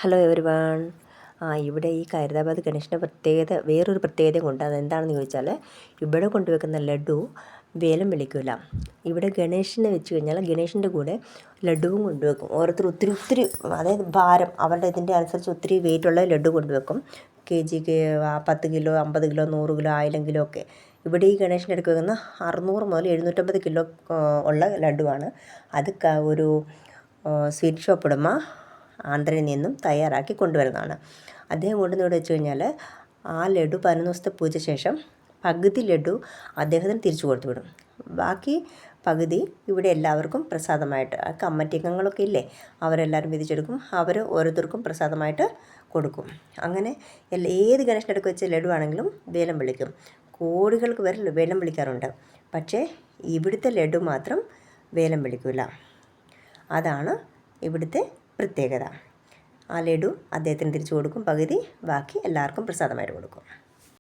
Hello everyone. ഇവിടെ ഈ ഖൈരതാബാദ് ഗണേശൻ്റെ വേറൊരു പ്രത്യേകതയും കൊണ്ട് അതെന്താണെന്ന് ചോദിച്ചാൽ, ഇവിടെ കൊണ്ടുവെക്കുന്ന ലഡു വേലം വിളിക്കില്ല. ഇവിടെ ഗണേശനെ വെച്ച് കഴിഞ്ഞാൽ ഗണേശൻ്റെ കൂടെ ലഡുവും കൊണ്ടുവെക്കും. ഓരോരുത്തർ ഒത്തിരി അതായത് ഭാരം അവരുടെ ഇതിൻ്റെ അനുസരിച്ച് ഒത്തിരി വെയിറ്റുള്ള ലഡു കൊണ്ടുവെക്കും. KGക്ക് 10 കിലോ, 50 കിലോ, 100 കിലോ, 1000 കിലോ ഒക്കെ. ഇവിടെ ഈ ഗണേശൻ്റെ അടുക്ക് വെക്കുന്ന 600 മുതൽ 750 കിലോ ഉള്ള ലഡുവാണ്. അത് ഒരു സ്വീറ്റ് ഷോപ്പ് ഉടമ ആന്ധ്രയിൽ നിന്നും തയ്യാറാക്കി കൊണ്ടുവരുന്നതാണ്. അദ്ദേഹം കൊണ്ടുവന്ന് വെച്ച് കഴിഞ്ഞാൽ ആ ലഡു 11 ദിവസത്തെ പൂജ ശേഷം പകുതി ലഡു അദ്ദേഹത്തിന് തിരിച്ചു കൊടുത്തു വിടും. ബാക്കി പകുതി ഇവിടെ എല്ലാവർക്കും പ്രസാദമായിട്ട്, കമ്മിറ്റി അംഗങ്ങളൊക്കെ ഇല്ലേ, അവരെല്ലാവരും വിധിച്ചെടുക്കും. അവർ ഓരോരുത്തർക്കും പ്രസാദമായിട്ട് കൊടുക്കും. അങ്ങനെ ഏത് ഗണേശൻ്റെ അടുക്ക് വെച്ച ലഡു ആണെങ്കിലും വേലം വിളിക്കും. കോടികൾക്ക് വരെ വേലം വിളിക്കാറുണ്ട്. പക്ഷേ ഇവിടുത്തെ ലഡു മാത്രം വേലം വിളിക്കില്ല. അതാണ് ഇവിടുത്തെ പ്രത്യേകത. ആ ലഡു അദ്ദേഹത്തിന് തിരിച്ചു കൊടുക്കും, പകുതി ബാക്കി എല്ലാവർക്കും പ്രസാദമായിട്ട് കൊടുക്കും.